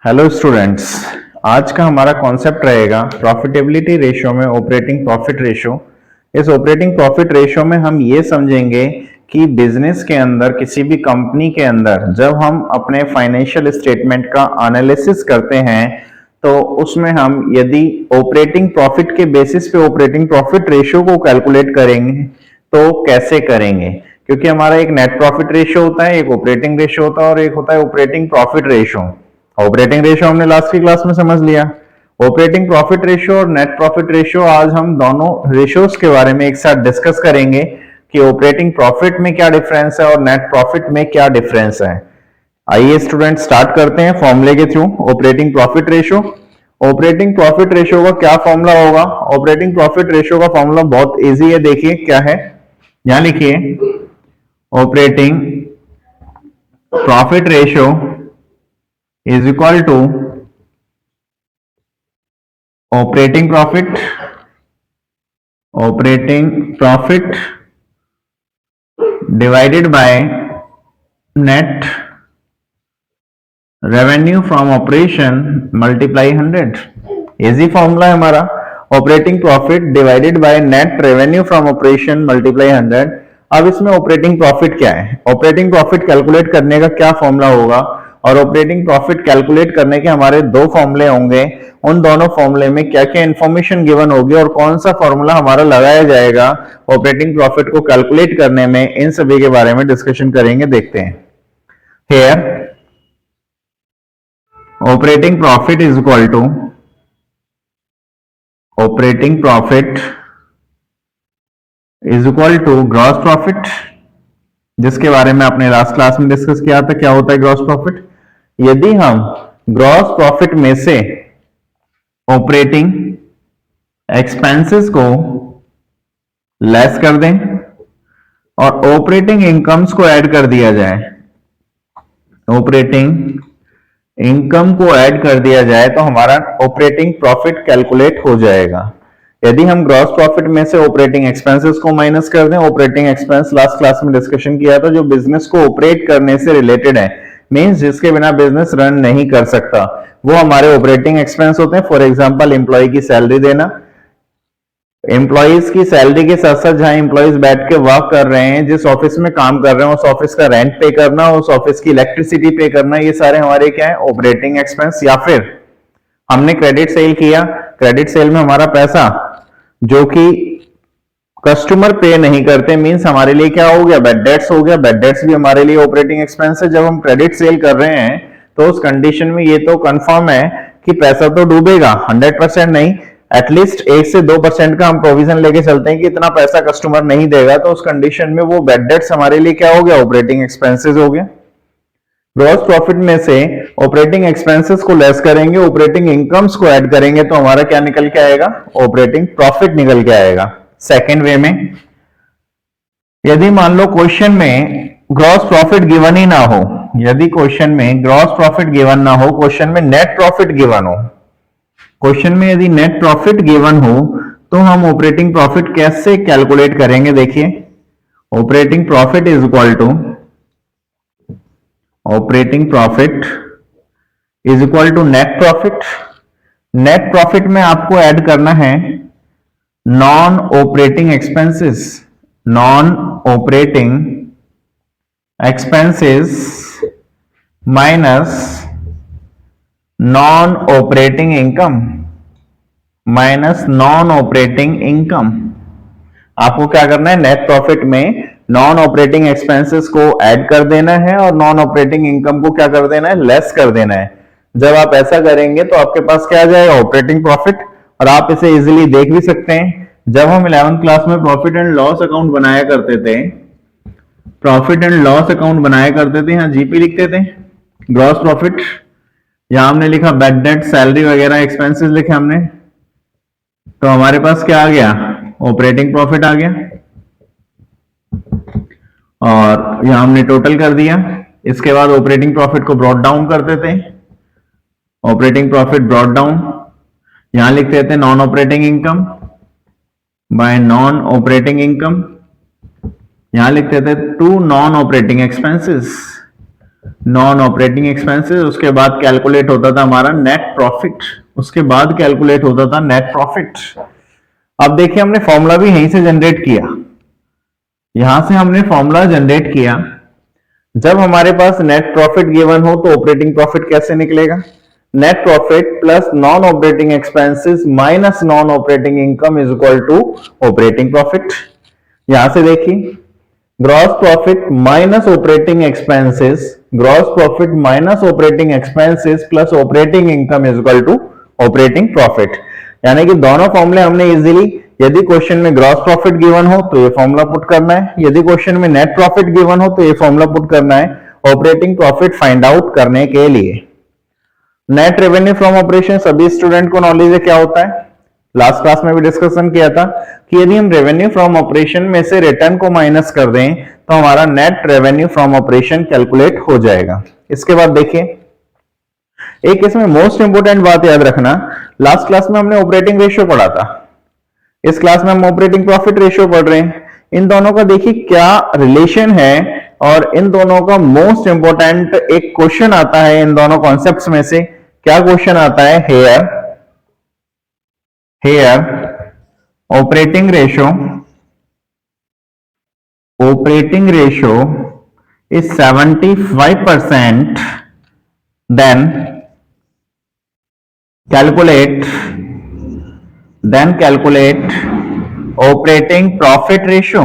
Hello students. आज का हमारा कॉन्सेप्ट रहेगा प्रॉफिटेबिलिटी रेशियो में ऑपरेटिंग प्रॉफिट रेशियो। इस ऑपरेटिंग प्रॉफिट रेशियो में हम ये समझेंगे कि बिजनेस के अंदर, किसी भी कंपनी के अंदर जब हम अपने फाइनेंशियल स्टेटमेंट का एनालिसिस करते हैं तो उसमें हम यदि ऑपरेटिंग प्रॉफिट के बेसिस पे ऑपरेटिंग प्रॉफिट रेशियो को कैलकुलेट करेंगे तो कैसे करेंगे, क्योंकि हमारा एक नेट प्रॉफिट रेशियो होता है, एक ऑपरेटिंग रेशियो होता है और एक होता है operating profit ratio. Operating ratio हमने लास्ट की क्लास में समझ लिया। ऑपरेटिंग प्रॉफिट रेशियो और नेट प्रॉफिट रेशियो, आज हम दोनों रेशियोज के बारे में एक साथ डिस्कस करेंगे कि ऑपरेटिंग प्रॉफिट में क्या डिफरेंस है और नेट प्रॉफिट में क्या डिफरेंस है। आइए स्टूडेंट स्टार्ट करते हैं फॉर्मूले के through. Operating profit ratio, operating profit ratio का क्या फॉर्मूला होगा? ऑपरेटिंग प्रॉफिट रेशियो का फॉर्मूला बहुत इजी है, देखिए क्या है, यहां लिखिए। Operating profit ratio is equal to operating profit divided by net revenue from operation multiply 100। Easy formula है हमारा, operating profit divided by net revenue from operation multiply 100। अब इसमें ऑपरेटिंग प्रॉफिट क्या है, ऑपरेटिंग प्रॉफिट कैलकुलेट करने का क्या formula होगा और ऑपरेटिंग प्रॉफिट कैलकुलेट करने के हमारे दो फॉर्मूले होंगे। उन दोनों फॉर्मूले में क्या क्या इंफॉर्मेशन गिवन होगी और कौन सा फॉर्मूला हमारा लगाया जाएगा ऑपरेटिंग प्रॉफिट को कैलकुलेट करने में, इन सभी के बारे में डिस्कशन करेंगे। देखते हैं। Here operating profit is equal to gross profit, जिसके बारे में आपने लास्ट क्लास में डिस्कस किया था। क्या होता है ग्रॉस प्रॉफिट? यदि हम ग्रॉस प्रॉफिट में से ऑपरेटिंग एक्सपेंसेस को लेस कर दें और ऑपरेटिंग इनकम्स को ऐड कर दिया जाए, ऑपरेटिंग इनकम को ऐड कर दिया जाए तो हमारा ऑपरेटिंग प्रॉफिट कैलकुलेट हो जाएगा। यदि हम ग्रॉस प्रॉफिट में से ऑपरेटिंग एक्सपेंसेस को माइनस कर दें, ऑपरेटिंग एक्सपेंस लास्ट क्लास में डिस्कशन किया था जो बिजनेस को ऑपरेट करने से रिलेटेड है, मींस जिसके बिना बिजनेस रन नहीं कर सकता, वो हमारे ऑपरेटिंग एक्सपेंस होते हैं। फॉर एग्जांपल एम्प्लॉय की सैलरी देना, एम्प्लॉयज की सैलरी के साथ साथ जहां एम्प्लॉयज बैठ के वर्क कर रहे हैं, जिस ऑफिस में काम कर रहे हैं, उस ऑफिस का रेंट पे करना, उस ऑफिस की इलेक्ट्रिसिटी पे करना, ये सारे हमारे क्या है, ऑपरेटिंग एक्सपेंस। या फिर हमने क्रेडिट सेल किया, क्रेडिट सेल में हमारा पैसा जो कि कस्टमर पे नहीं करते, मींस हमारे लिए क्या हो गया, बैड डेट्स हो गया। बैड डेट्स भी हमारे लिए ऑपरेटिंग एक्सपेंस है। जब हम क्रेडिट सेल कर रहे हैं तो उस कंडीशन में ये तो कंफर्म है कि पैसा तो डूबेगा, 100% नहीं, एटलीस्ट 1 से 2% का हम प्रोविजन लेके चलते हैं कि इतना पैसा कस्टमर नहीं देगा, तो उस कंडीशन में वो बैड डेट्स हमारे लिए क्या हो गया, ऑपरेटिंग एक्सपेंसेस हो गया। ग्रॉस प्रॉफिट में से ऑपरेटिंग एक्सपेंसेस को लेस करेंगे, ऑपरेटिंग इनकम्स को ऐड करेंगे तो हमारा क्या निकल के आएगा, ऑपरेटिंग प्रॉफिट निकल के आएगा। सेकेंड वे में, यदि मान लो क्वेश्चन में ग्रॉस प्रॉफिट गिवन ही ना हो, यदि क्वेश्चन में ग्रॉस प्रॉफिट गिवन ना हो, क्वेश्चन में नेट प्रॉफिट गिवन हो, क्वेश्चन में यदि नेट प्रॉफिट गिवन हो तो हम ऑपरेटिंग प्रॉफिट कैसे कैलकुलेट करेंगे? देखिए, operating profit is equal to net profit. Net profit में आपको ऐड करना है non operating expenses, non operating expenses minus non operating income, minus non operating income. आपको क्या करना है, नेट प्रॉफिट में नॉन ऑपरेटिंग एक्सपेंसेस को ऐड कर देना है और नॉन ऑपरेटिंग इनकम को क्या कर देना है, लेस कर देना है। जब आप ऐसा करेंगे तो आपके पास क्या आ जाएगा, ऑपरेटिंग प्रॉफिट। और आप इसे इजीली देख भी सकते हैं, जब हम 11th क्लास में प्रॉफिट एंड लॉस अकाउंट बनाया करते थे, प्रॉफिट एंड लॉस अकाउंट बनाया करते थे, यहां जीपी लिखते थे, ग्रॉस प्रॉफिट, यहां हमने लिखा बैड डेट, सैलरी वगैरह एक्सपेंसेस लिखे हमने, तो हमारे पास क्या आ गया, ऑपरेटिंग प्रॉफिट आ गया। और यहां हमने टोटल कर दिया। इसके बाद ऑपरेटिंग प्रॉफिट को ब्रॉट डाउन करते थे, ऑपरेटिंग प्रॉफिट ब्रॉट डाउन, यहां लिखते थे non operating income by non operating income, यहां लिखते थे to non operating expenses, non operating expenses, उसके बाद कैलकुलेट होता था हमारा नेट प्रॉफिट, उसके बाद कैलकुलेट होता था नेट प्रॉफिट। अब देखिए हमने फॉर्मूला भी यहीं से जनरेट किया, यहां से हमने फॉर्मूला जनरेट किया। जब हमारे पास नेट प्रॉफिट गिवन हो तो ऑपरेटिंग प्रॉफिट कैसे निकलेगा? Net profit plus non operating expenses minus non operating income is equal to operating profit. यहां से देखिए gross profit minus operating expenses, gross profit minus operating expenses plus operating income is equal to operating profit. यानी कि दोनों फॉर्मूले हमने easily, यदि question में ग्रॉस प्रॉफिट गिवन हो तो ये फॉर्मूला पुट करना है, यदि क्वेश्चन में नेट प्रॉफिट गिवन हो तो ये फॉर्मूला पुट करना है ऑपरेटिंग प्रॉफिट फाइंड आउट करने के लिए। नेट रेवेन्यू फ्रॉम ऑपरेशन सभी स्टूडेंट को नॉलेज है क्या होता है, लास्ट क्लास में भी डिस्कशन किया था कि यदि हम रेवेन्यू फ्रॉम ऑपरेशन में से रिटर्न को माइनस कर दें तो हमारा net revenue from operation calculate हो जाएगा। इसके बाद देखिए एक इसमें मोस्ट इंपोर्टेंट बात याद रखना, लास्ट क्लास में हमने ऑपरेटिंग रेशियो पढ़ा था, इस क्लास में हम ऑपरेटिंग प्रॉफिट रेशियो पढ़ रहे हैं। इन दोनों का देखिए क्या रिलेशन है, और इन दोनों का मोस्ट इंपोर्टेंट एक क्वेश्चन आता है इन दोनों कॉन्सेप्ट्स में से। क्या क्वेश्चन आता है? Here operating ratio is 75%, then calculate operating profit ratio,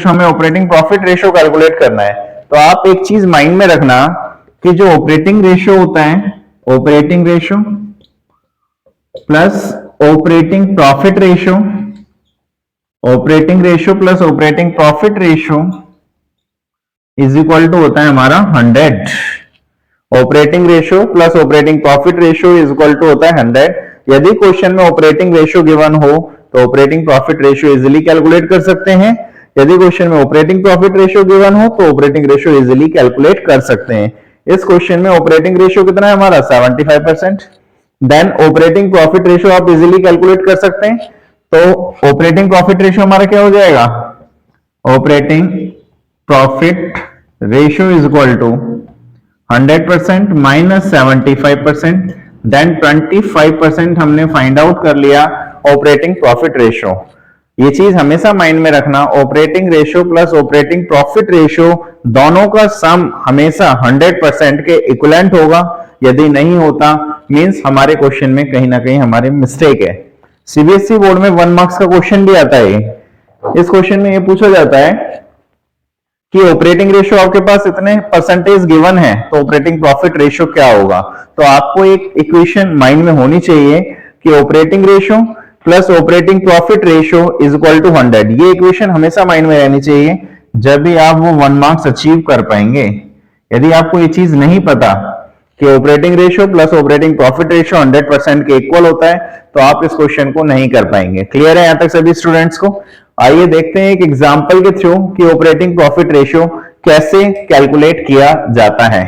हमें ऑपरेटिंग प्रॉफिट रेशियो कैलकुलेट करना है। तो आप एक चीज माइंड में रखना कि जो ऑपरेटिंग रेशियो होता है, operating ratio plus operating profit ratio, operating ratio plus operating profit ratio is equal to होता है हमारा 100। Operating ratio plus operating profit ratio is equal to होता है 100। यदि क्वेश्चन में ऑपरेटिंग रेशियो गिवन हो तो operating profit ratio easily calculate कर सकते हैं, यदि क्वेश्चन में ऑपरेटिंग प्रॉफिट रेशियो गिवन हो तो ऑपरेटिंग रेशियो इजीली कैलकुलेट कर सकते हैं। इस क्वेश्चन में ऑपरेटिंग रेशियो कितना है हमारा? 75%। देन ऑपरेटिंग प्रॉफिट रेशियो आप इजीली कैलकुलेट कर सकते हैं, तो ऑपरेटिंग प्रॉफिट रेशियो हमारा क्या हो जाएगा? Operating profit ratio is equal to 100% minus 75%, then 25% हमने फाइंड आउट कर लिया ऑपरेटिंग प्रॉफिट रेशियो। ये चीज हमेशा माइंड में रखना, operating ratio plus operating profit ratio दोनों का सम हमेशा 100% के इक्विवेलेंट होगा। यदि नहीं होता मींस हमारे क्वेश्चन में कहीं ना कहीं हमारी मिस्टेक है। सीबीएसई बोर्ड में 1 मार्क्स का क्वेश्चन भी आता है। इस क्वेश्चन में ये पूछा जाता है कि ऑपरेटिंग रेशियो आपके पास इतने परसेंटेज गिवन है तो ऑपरेटिंग प्रॉफिट रेशियो क्या होगा। तो आपको एक इक्वेशन माइंड में होनी चाहिए कि operating ratio plus operating profit ratio is equal to 100। ये इक्वेशन हमेशा माइंड में रहनी चाहिए, जब भी आप वो 1 मार्क्स अचीव कर पाएंगे। यदि आपको ये चीज नहीं पता कि operating ratio plus operating profit ratio 100% के इक्वल होता है तो आप इस क्वेश्चन को नहीं कर पाएंगे। क्लियर है यहां तक सभी स्टूडेंट्स को? आइए देखते हैं एक एग्जांपल के थ्रू कि ऑपरेटिंग प्रॉफिट रेशियो कैसे कैलकुलेट किया जाता है।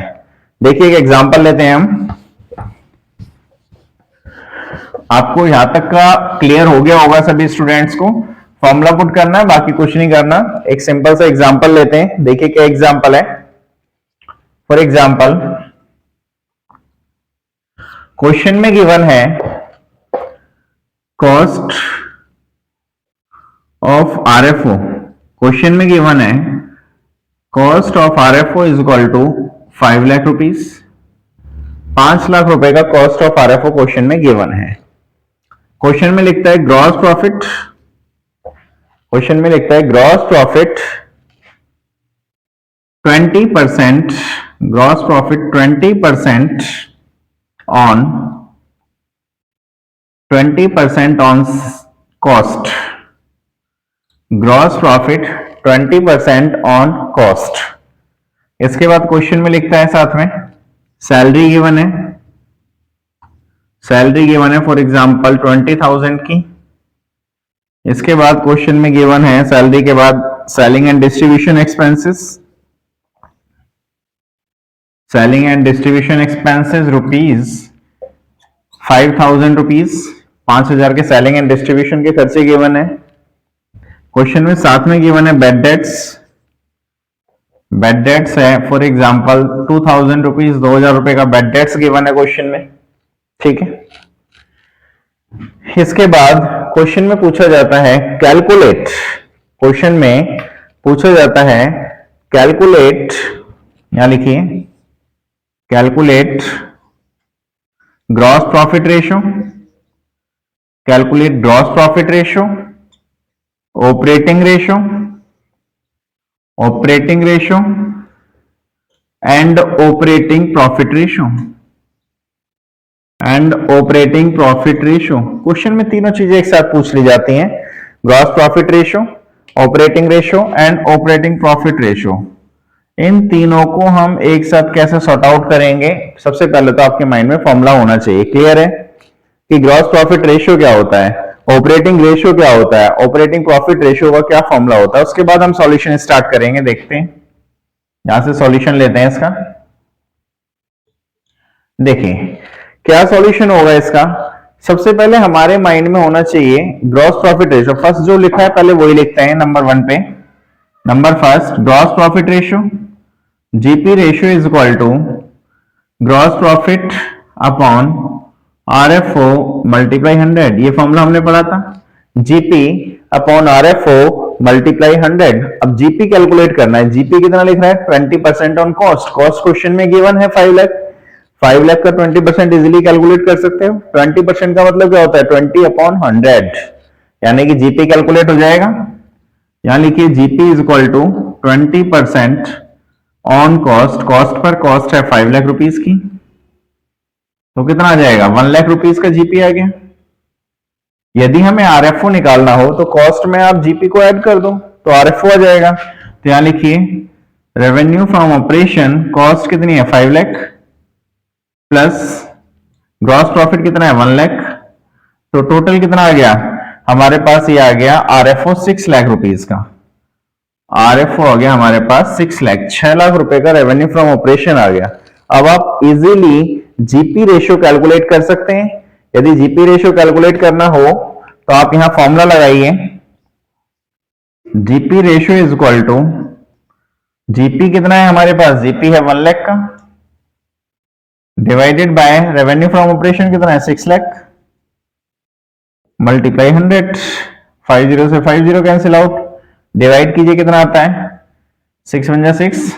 देखिए एक एग्जांपल लेते हैं हम। आपको यहां तक का क्लियर हो गया होगा सभी स्टूडेंट्स को। फॉर्मूला पुट करना है, बाकी कुछ नहीं करना। एक सिंपल सा एग्जांपल लेते हैं, देखिए क्या एग्जांपल है। फॉर एग्जांपल क्वेश्चन में गिवन है कॉस्ट ऑफ आरएफओ, क्वेश्चन में गिवन है cost of RFO is equal to 5 lakh rupees. 5 lakh रुपए का कॉस्ट ऑफ आरएफओ क्वेश्चन में गिवन है। क्वेश्चन में लिखता है ग्रॉस प्रॉफिट, क्वेश्चन में लिखता है gross profit 20%, gross profit 20% on 20% on cost, gross profit 20% on cost. इसके बाद क्वेश्चन में लिखता है साथ में सैलरी गिवन है, सैलरी गिवन है फॉर एग्जांपल 20,000 की। इसके बाद क्वेश्चन में गिवन है सैलरी के बाद selling and distribution expenses, selling and distribution expenses rupees 5,000 rupees, 5,000 के सेलिंग एंड डिस्ट्रीब्यूशन के खर्चे गिवन है। क्वेश्चन में साथ में गिवन है बेड डेट्स बेड डेट्स है, फॉर एग्जाम्पल 2000 रुपीज, 2000 रुपए का बेड डेट्स गिवन है क्वेश्चन में, ठीक है। इसके बाद क्वेश्चन में पूछा जाता है कैलकुलेट, क्वेश्चन में पूछा जाता है कैलकुलेट, यहां लिखिए calculate gross profit ratio, calculate gross profit ratio, operating ratio, operating ratio and operating profit ratio, and operating profit ratio. Question में तीनों चीजें एक साथ पूछ ली जाती हैं, gross profit ratio, operating ratio and operating profit ratio. इन तीनों को हम एक साथ कैसे सॉर्ट आउट करेंगे, सबसे पहले तो आपके माइंड में फॉर्मूला होना चाहिए, क्लियर है कि ग्रॉस प्रॉफिट रेशियो क्या होता है, ऑपरेटिंग रेशियो क्या होता है, ऑपरेटिंग प्रॉफिट रेशियो का क्या फॉर्मूला होता है। उसके बाद हम सॉल्यूशन स्टार्ट करेंगे, देखते हैं, यहां से सॉल्यूशन लेते हैं इसका। देखिए क्या सॉल्यूशन होगा इसका, सबसे पहले हमारे माइंड में होना चाहिए ग्रॉस प्रॉफिट रेशियो। फर्स्ट जो लिखा है पहले वही लिखते हैं, नंबर 1 पे, number first gross profit ratio, GP ratio is equal to gross profit upon RFO multiply 100, ये फॉर्मूला हमने पढ़ा था, जीपी अपॉन आरएफओ मल्टीप्लाई 100। अब जीपी कैलकुलेट करना है, जीपी कितना लिख रहा है 20% ऑन कॉस्ट, कॉस्ट क्वेश्चन में गिवन है 5 लाख, 5 लाख का 20% इजीली कैलकुलेट कर सकते हो। 20% का मतलब क्या होता है 20 अपॉन 100, यानी कि जीपी कैलकुलेट हो जाएगा। यहां लिखिए GP is equal to 20% on cost, cost पर कॉस्ट है 5 लाख रुपीस की, तो कितना आ जाएगा 1 लाख रुपीस का जीपी आ गया। यदि हमें आरएफओ निकालना हो तो कॉस्ट में आप जीपी को ऐड कर दो तो आरएफओ आ जाएगा। तो यहां लिखिए रेवेन्यू फ्रॉम ऑपरेशन, कॉस्ट कितनी है 5 लाख प्लस ग्रॉस प्रॉफिट कितना है 1 लाख, तो टोटल कितना आ गया हमारे पास, ये आ गया आरएफओ 6 लाख रुपीस का, आरएफओ आ गया हमारे पास 6 लाख, 6 लाख रुपए का रेवेन्यू फ्रॉम ऑपरेशन आ गया। अब आप इजीली जीपी रेशियो कैलकुलेट कर सकते हैं। यदि जीपी रेशियो कैलकुलेट करना हो तो आप यहां फॉर्मूला लगाइए, GP ratio is equal to, GP कितना है हमारे पास, जीपी है 1 लाख का, divided by revenue from operation कितना है 6 लाख, मल्टीप्लाई 100, 50 से 50 कैंसिल आउट, डिवाइड कीजिए कितना आता है 6 1 6,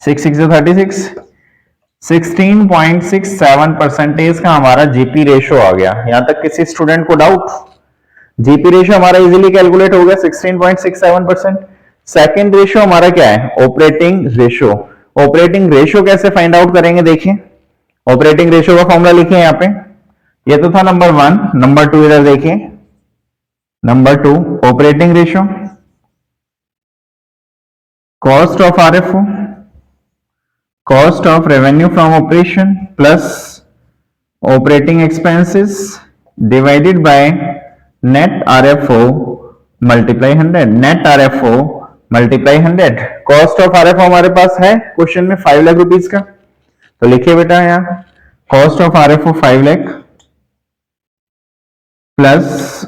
6 6 36, 16.67% का हमारा जीपी रेशियो आ गया। यहां तक किसी स्टूडेंट को डाउट, जीपी रेशियो हमारा इजीली कैलकुलेट हो गया 16.67%। सेकंड रेशियो हमारा क्या है ऑपरेटिंग रेशियो, ऑपरेटिंग रेशियो कैसे फाइंड आउट करेंगे, देखिए ऑपरेटिंग रेशियो का फॉर्मूला लिखिए यहां पे, ये तो था नंबर 1, नंबर 2 इधर देखिए, number 2 operating ratio, cost of RFO, cost of revenue from operation plus operating expenses divided by net RFO multiply 100, net RFO multiply 100। Cost of RFO हमारे पास है क्वेश्चन में 5 लाख रुपीस का, तो लिखिए बेटा यहां cost of RFO 5 lakh plus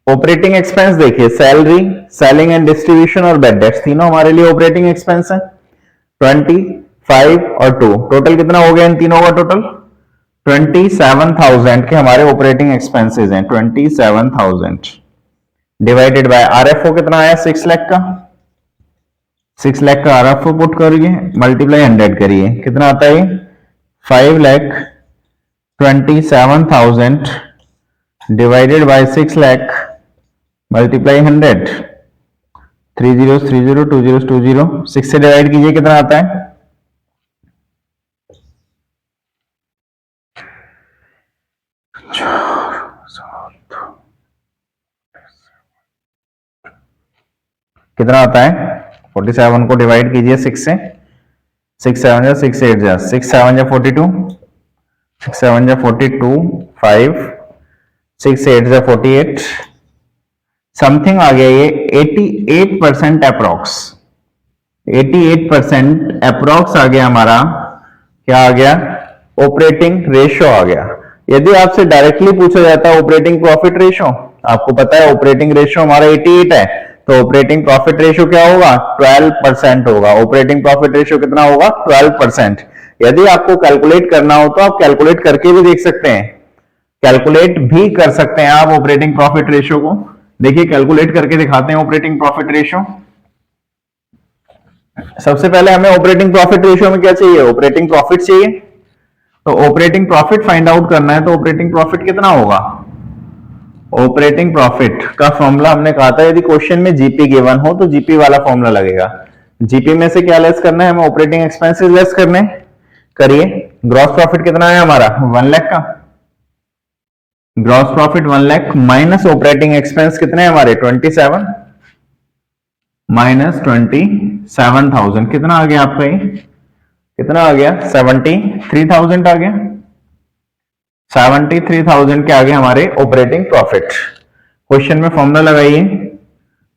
operating expense, देखिए salary, selling and distribution और बेड डेट्स तीनों हमारे लिए ऑपरेटिंग एक्सपेंस है, 25 और 2, टोटल कितना हो गया इन तीनों का, टोटल 27,000 के हमारे ऑपरेटिंग एक्सपेंसेस हैं, 27,000 डिवाइडेड बाय आरएफओ कितना आया 6 लाख का, 6 लाख का आरएफओ पुट करिए मल्टीप्लाई 100 करिए, कितना आता है 5,27,000 divided by 6 lakh multiply 100, 3 zeros 3 0 2 zeros 2 0, 6 से डिवाइड कीजिए कितना आता है, कितना आता है 47 को डिवाइड कीजिए 6 से, 6 7 जा 6 8 जा 6 7 जा 42, 6 7 जा 42, 5 6 8 जा 48, समथिंग आ गया ये 88% अप्रोक्स, 88% अप्रोक्स आ गया हमारा, क्या आ गया ऑपरेटिंग रेशियो आ गया। यदि आपसे डायरेक्टली पूछा जाता है ऑपरेटिंग प्रॉफिट रेशियो, आपको पता है ऑपरेटिंग रेशियो हमारा 88 है, तो ऑपरेटिंग प्रॉफिट रेशियो क्या होगा, 12% होगा। ऑपरेटिंग प्रॉफिट रेशियो कितना होगा, 12%। यदि आपको कैलकुलेट करना हो तो आप कैलकुलेट करके भी देख सकते हैं, कैलकुलेट भी कर सकते हैं आप ऑपरेटिंग प्रॉफिट रेशियो को। देखिए कैलकुलेट करके दिखाते हैं ऑपरेटिंग प्रॉफिट रेशियो। सबसे पहले हमें ऑपरेटिंग प्रॉफिट रेशियो में क्या चाहिए, ऑपरेटिंग प्रॉफिट चाहिए। तो ऑपरेटिंग प्रॉफिट फाइंड आउट करना है, तो ऑपरेटिंग प्रॉफिट कितना होगा, ऑपरेटिंग प्रॉफिट का फॉर्मूला हमने कहा था यदि क्वेश्चन में जीपी गिवन हो तो जीपी वाला फॉर्मूला लगेगा। जीपी में से क्या लेस करना है, हमें ऑपरेटिंग एक्सपेंसेस लेस करने, करिए। ग्रॉस प्रॉफिट कितना है हमारा, 1 लाख का। Gross profit 1 lakh minus operating expense कितने हैं हमारे, 27, माइनस 27,000, कितना आ गया आपका, ये कितना आ गया, 73,000 आ गया। 73,000 के आगे हमारे ऑपरेटिंग प्रॉफिट। क्वेश्चन में फॉर्मूला लगाइए,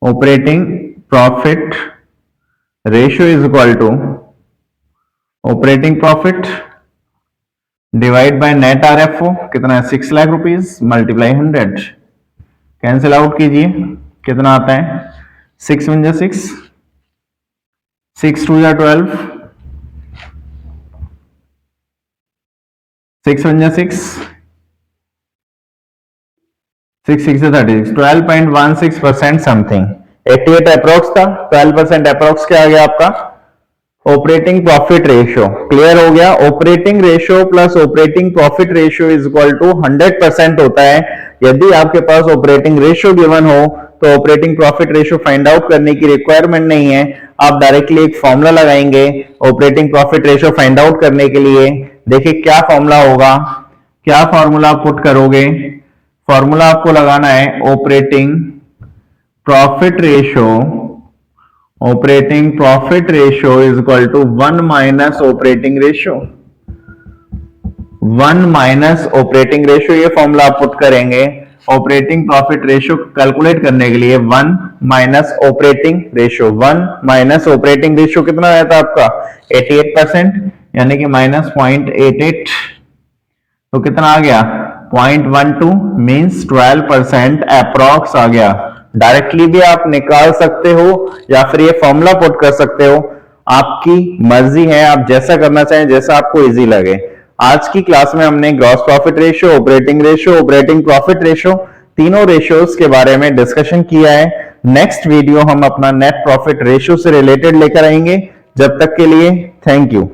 operating profit ratio is equal to operating profit divide by net RFO, कितना है, 6 lakh rupees, multiply 100, cancel out कीजिए, कितना आता है, 6 1 जा 6, 6 2 जा 12, 6 1 जा 6, 6 6 36, 12.16% समथिंग, 88 अप्रोक्स था, 12% अप्रोक्स क्या आ गया आपका, ऑपरेटिंग प्रॉफिट रेशियो। क्लियर हो गया, operating ratio plus operating profit ratio is equal to 100% होता है। यदि आपके पास ऑपरेटिंग रेशियो गिवन हो तो operating profit ratio find out करने की रिक्वायरमेंट नहीं है, आप डायरेक्टली एक फॉर्मूला लगाएंगे operating profit ratio find out करने के लिए। देखिए क्या फॉर्मूला होगा, क्या फॉर्मूला पुट करोगे, फॉर्मूला आपको लगाना है operating profit ratio, operating profit ratio is equal to 1 minus operating ratio, 1 minus operating ratio, ये फॉर्मूला आप पुट करेंगे ऑपरेटिंग प्रॉफिट रेशियो कैलकुलेट करने के लिए। 1 minus operating ratio, 1 minus operating ratio कितना आया था आपका, 88%, यानी कि माइनस 0.88, तो कितना आ गया, 0.12 मीन्स 12% अप्रॉक्स आ गया। डायरेक्टली भी आप निकाल सकते हो या फिर ये फॉर्मूला पुट कर सकते हो, आपकी मर्जी है, आप जैसा करना चाहें, जैसा आपको इजी लगे। आज की क्लास में हमने gross profit ratio, operating ratio, operating profit ratio, तीनों रेशियोज के बारे में डिस्कशन किया है। नेक्स्ट वीडियो हम अपना नेट प्रॉफिट रेशियो से रिलेटेड लेकर आएंगे। जब तक के लिए थैंक यू।